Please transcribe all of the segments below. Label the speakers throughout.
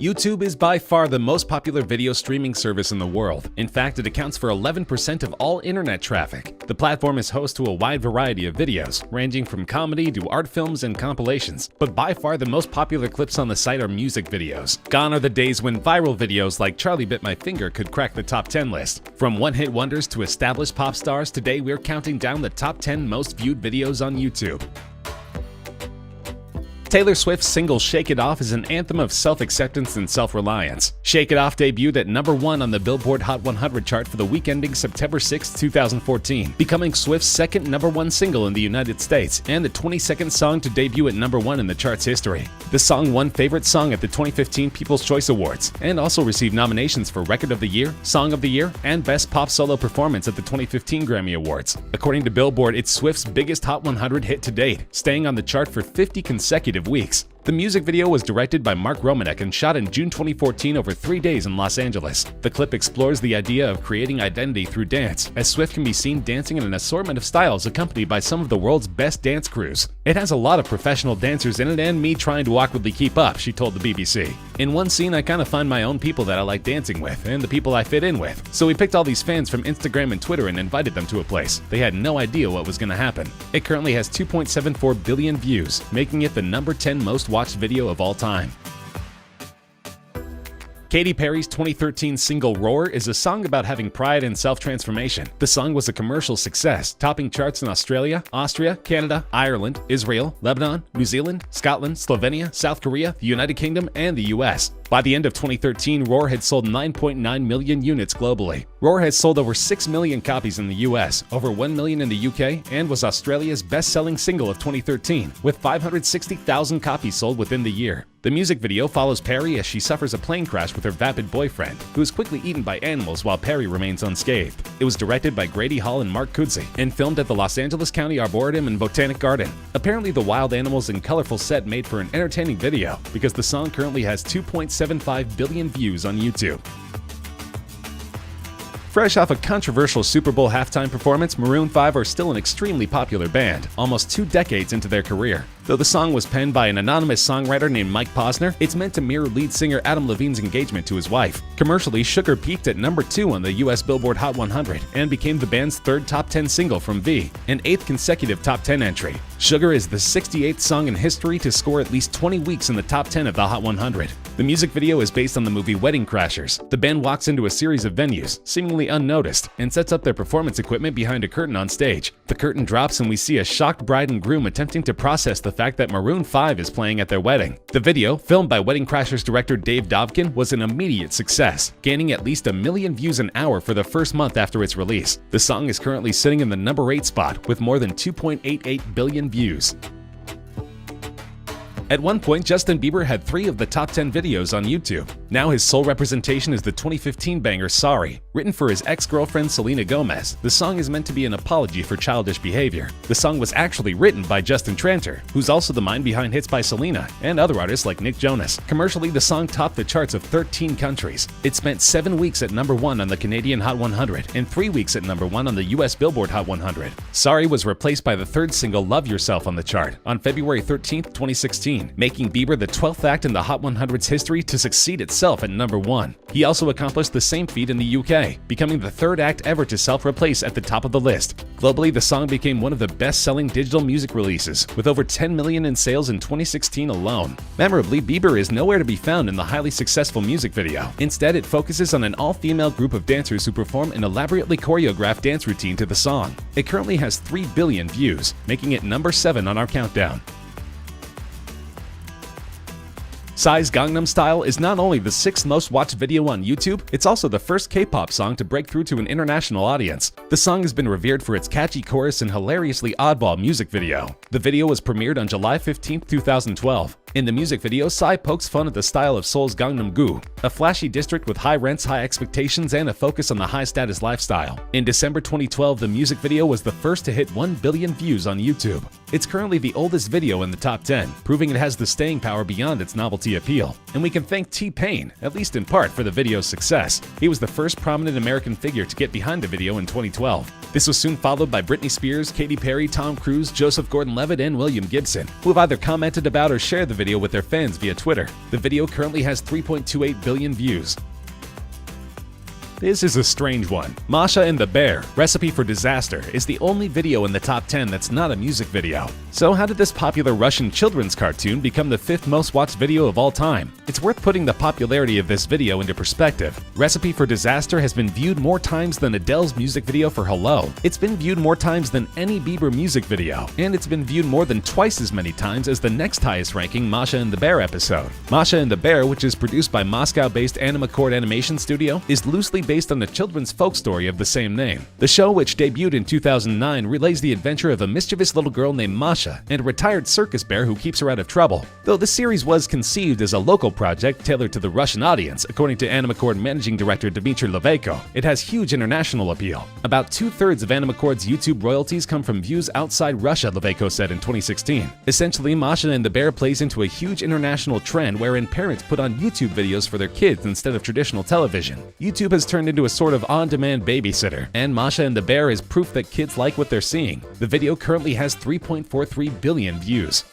Speaker 1: YouTube is by far the most popular video streaming service in the world. In fact, it accounts for 11% of all internet traffic. The platform is host to a wide variety of videos, ranging from comedy to art films and compilations, but by far the most popular clips on the site are music videos. Gone are the days when viral videos like Charlie Bit My Finger could crack the top 10 list. From one-hit wonders to established pop stars, today we're counting down the top 10 most viewed videos on YouTube. Taylor Swift's single Shake It Off is an anthem of self-acceptance and self-reliance. Shake It Off debuted at number 1 on the Billboard Hot 100 chart for the week ending September 6, 2014, becoming Swift's second number 1 single in the United States and the 22nd song to debut at number 1 in the chart's history. The song won Favorite Song at the 2015 People's Choice Awards and also received nominations for Record of the Year, Song of the Year, and Best Pop Solo Performance at the 2015 Grammy Awards. According to Billboard, it's Swift's biggest Hot 100 hit to date, staying on the chart for 50 consecutive weeks. The music video was directed by Mark Romanek and shot in June 2014 over 3 days in Los Angeles. The clip explores the idea of creating identity through dance, as Swift can be seen dancing in an assortment of styles accompanied by some of the world's best dance crews. It has a lot of professional dancers in it and me trying to awkwardly keep up, she told the BBC. In one scene, I kind of find my own people that I like dancing with and the people I fit in with. So we picked all these fans from Instagram and Twitter and invited them to a place. They had no idea what was going to happen. It currently has 2.74 billion views, making it the number 10 most watched video of all time. Katy Perry's 2013 single Roar is a song about having pride and self-transformation. The song was a commercial success, topping charts in Australia, Austria, Canada, Ireland, Israel, Lebanon, New Zealand, Scotland, Slovenia, South Korea, the United Kingdom, and the US. By the end of 2013, Roar had sold 9.9 million units globally. Roar has sold over 6 million copies in the US, over 1 million in the UK, and was Australia's best-selling single of 2013, with 560,000 copies sold within the year. The music video follows Perry as she suffers a plane crash with her vapid boyfriend, who is quickly eaten by animals while Perry remains unscathed. It was directed by Grady Hall and Mark Kudzi, and filmed at the Los Angeles County Arboretum and Botanic Garden. Apparently, the wild animals and colorful set made for an entertaining video, because the song currently has 2.75 billion views on YouTube. Fresh off a controversial Super Bowl halftime performance, Maroon 5 are still an extremely popular band, almost 2 decades into their career. Though the song was penned by an anonymous songwriter named Mike Posner, it's meant to mirror lead singer Adam Levine's engagement to his wife. Commercially, Sugar peaked at number 2 on the US Billboard Hot 100 and became the band's 3rd top 10 single from V, an 8th consecutive top 10 entry. Sugar is the 68th song in history to score at least 20 weeks in the top 10 of the Hot 100. The music video is based on the movie Wedding Crashers. The band walks into a series of venues, seemingly unnoticed, and sets up their performance equipment behind a curtain on stage. The curtain drops and we see a shocked bride and groom attempting to process the fact that Maroon 5 is playing at their wedding. The video, filmed by Wedding Crashers director Dave Dovkin, was an immediate success, gaining at least 1 million views an hour for the first month after its release. The song is currently sitting in the number 8 spot with more than 2.88 billion views. At one point, Justin Bieber had 3 of the top 10 videos on YouTube. Now his sole representation is the 2015 banger Sorry. Written for his ex-girlfriend Selena Gomez, the song is meant to be an apology for childish behavior. The song was actually written by Justin Tranter, who's also the mind behind hits by Selena and other artists like Nick Jonas. Commercially, the song topped the charts of 13 countries. It spent 7 weeks at number 1 on the Canadian Hot 100 and 3 weeks at number 1 on the US Billboard Hot 100. Sorry was replaced by the 3rd single Love Yourself on the chart on February 13, 2016. Making Bieber the 12th act in the Hot 100's history to succeed itself at number 1. He also accomplished the same feat in the UK, becoming the 3rd act ever to self-replace at the top of the list. Globally, the song became one of the best-selling digital music releases, with over 10 million in sales in 2016 alone. Memorably, Bieber is nowhere to be found in the highly successful music video. Instead, it focuses on an all-female group of dancers who perform an elaborately choreographed dance routine to the song. It currently has 3 billion views, making it number 7 on our countdown. Psy's Gangnam Style is not only the 6th most watched video on YouTube, it's also the first K-pop song to break through to an international audience. The song has been revered for its catchy chorus and hilariously oddball music video. The video was premiered on July 15, 2012. In the music video, Psy pokes fun at the style of Seoul's Gangnam-gu, a flashy district with high rents, high expectations, and a focus on the high-status lifestyle. In December 2012, the music video was the first to hit 1 billion views on YouTube. It's currently the oldest video in the top 10, proving it has the staying power beyond its novelty appeal. And we can thank T-Pain, at least in part, for the video's success. He was the first prominent American figure to get behind the video in 2012. This was soon followed by Britney Spears, Katy Perry, Tom Cruise, Joseph Gordon-Levitt, and William Gibson, who have either commented about or shared the video video with their fans via Twitter. The video currently has 3.28 billion views. This is a strange one. Masha and the Bear, Recipe for Disaster, is the only video in the top 10 that's not a music video. So how did this popular Russian children's cartoon become the 5th most watched video of all time? It's worth putting the popularity of this video into perspective. Recipe for Disaster has been viewed more times than Adele's music video for Hello. It's been viewed more times than any Bieber music video. And it's been viewed more than twice as many times as the next highest ranking Masha and the Bear episode. Masha and the Bear, which is produced by Moscow-based Animacord Animation Studio, is loosely based on the children's folk story of the same name. The show, which debuted in 2009, relays the adventure of a mischievous little girl named Masha and a retired circus bear who keeps her out of trouble. Though the series was conceived as a local project tailored to the Russian audience, according to Animacord managing director Dmitry Levayko, it has huge international appeal. About 2/3 of Animacord's YouTube royalties come from views outside Russia, Levayko said in 2016. Essentially, Masha and the Bear plays into a huge international trend wherein parents put on YouTube videos for their kids instead of traditional television. YouTube has turned into a sort of on-demand babysitter, and Masha and the Bear is proof that kids like what they're seeing. The video currently has 3.43 billion views.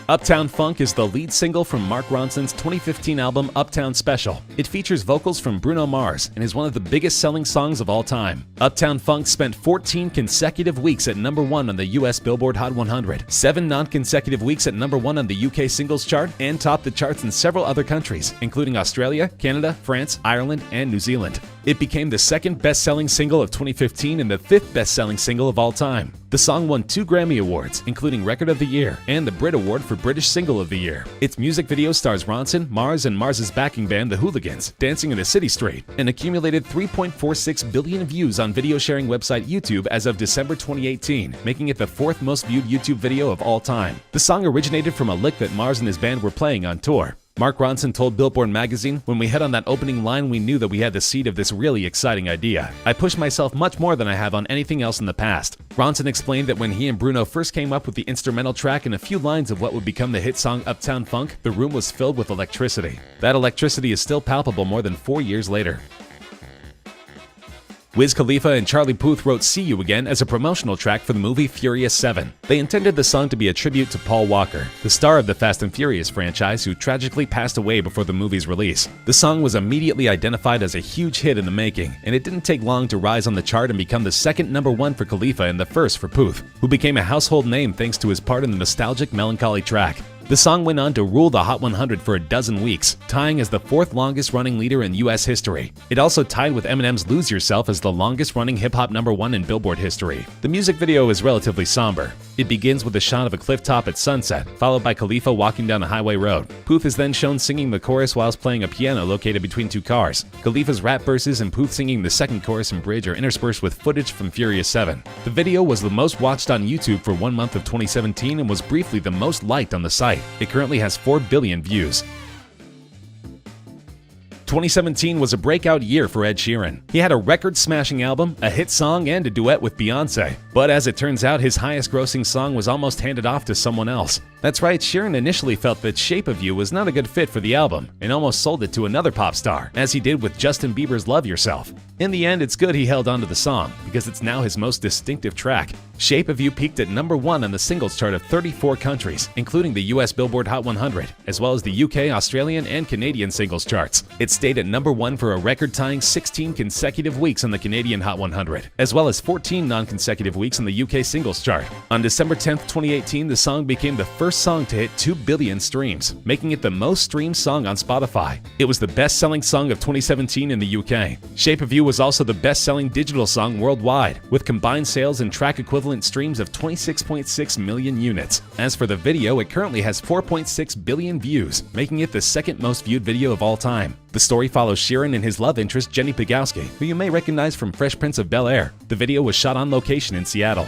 Speaker 1: Uptown Funk is the lead single from Mark Ronson's 2015 album Uptown Special. It features vocals from Bruno Mars and is one of the biggest selling songs of all time. Uptown Funk spent 14 consecutive weeks at #1 on the US Billboard Hot 100, 7 non-consecutive weeks at #1 on the UK singles chart, and topped the charts in several other countries, including Australia, Canada, France, Ireland, and New Zealand. It became the 2nd best-selling single of 2015 and the 5th best-selling single of all time. The song won 2 Grammy Awards, including Record of the Year and the Brit Award for British Single of the Year. Its music video stars Ronson, Mars, and Mars's backing band, the Hooligans, dancing in a city street, and accumulated 3.46 billion views on video sharing website YouTube as of December 2018, making it the 4th most viewed YouTube video of all time. The song originated from a lick that Mars and his band were playing on tour. Mark Ronson told Billboard magazine, "When we hit on that opening line, we knew that we had the seed of this really exciting idea. I pushed myself much more than I have on anything else in the past." Ronson explained that when he and Bruno first came up with the instrumental track and a few lines of what would become the hit song Uptown Funk, the room was filled with electricity. That electricity is still palpable more than 4 years later. Wiz Khalifa and Charlie Puth wrote See You Again as a promotional track for the movie Furious 7. They intended the song to be a tribute to Paul Walker, the star of the Fast and Furious franchise who tragically passed away before the movie's release. The song was immediately identified as a huge hit in the making, and it didn't take long to rise on the chart and become the 2nd #1 for Khalifa and the 1st for Puth, who became a household name thanks to his part in the nostalgic melancholy track. The song went on to rule the Hot 100 for a dozen weeks, tying as the 4th longest-running leader in US history. It also tied with Eminem's Lose Yourself as the longest-running hip-hop #1 in Billboard history. The music video is relatively somber. It begins with a shot of a cliff top at sunset, followed by Khalifa walking down a highway road. Puth is then shown singing the chorus whilst playing a piano located between 2 cars. Khalifa's rap verses and Puth singing the 2nd chorus and bridge are interspersed with footage from Furious 7. The video was the most watched on YouTube for 1 month of 2017 and was briefly the most liked on the site. It currently has 4 billion views. 2017 was a breakout year for Ed Sheeran. He had a record-smashing album, a hit song, and a duet with Beyoncé. But as it turns out, his highest-grossing song was almost handed off to someone else. That's right, Sheeran initially felt that Shape of You was not a good fit for the album, and almost sold it to another pop star, as he did with Justin Bieber's Love Yourself. In the end, it's good he held onto the song, because it's now his most distinctive track. Shape of You peaked at #1 on the singles chart of 34 countries, including the US Billboard Hot 100, as well as the UK, Australian, and Canadian singles charts. It stayed at #1 for a record-tying 16 consecutive weeks on the Canadian Hot 100, as well as 14 non-consecutive weeks on the UK singles chart. On December 10th, 2018, the song became the first song to hit 2 billion streams, making it the most streamed song on Spotify. It was the best-selling song of 2017 in the UK. Shape of You was also the best-selling digital song worldwide, with combined sales and track equivalent streams of 26.6 million units. As for the video, it currently has 4.6 billion views, making it the 2nd most viewed video of all time. The story follows Sheeran and his love interest Jenny Pegowski, who you may recognize from Fresh Prince of Bel-Air. The video was shot on location in Seattle.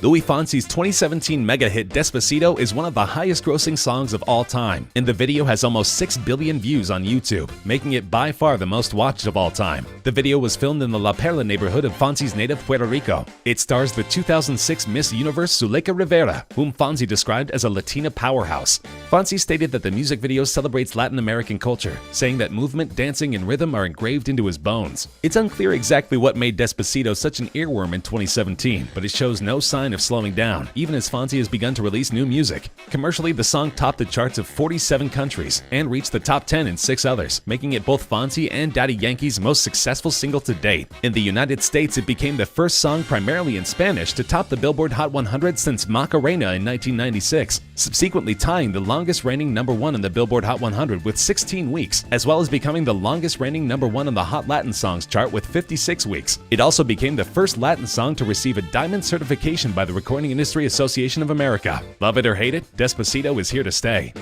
Speaker 1: Louis Fonsi's 2017 mega hit Despacito is one of the highest-grossing songs of all time, and the video has almost 6 billion views on YouTube, making it by far the most watched of all time. The video was filmed in the La Perla neighborhood of Fonsi's native Puerto Rico. It stars the 2006 Miss Universe Zuleika Rivera, whom Fonsi described as a Latina powerhouse. Fonsi stated that the music video celebrates Latin American culture, saying that movement, dancing, and rhythm are engraved into his bones. It's unclear exactly what made Despacito such an earworm in 2017, but it shows no sign of slowing down, even as Fonzie has begun to release new music. Commercially, the song topped the charts of 47 countries and reached the top 10 in 6 others, making it both Fonzie and Daddy Yankee's most successful single to date. In the United States, it became the first song primarily in Spanish to top the Billboard Hot 100 since Macarena in 1996, subsequently tying the longest reigning #1 on the Billboard Hot 100 with 16 weeks, as well as becoming the longest reigning #1 on the Hot Latin Songs chart with 56 weeks. It also became the first Latin song to receive a diamond certification by the Recording Industry Association of America. Love it or hate it, Despacito is here to stay.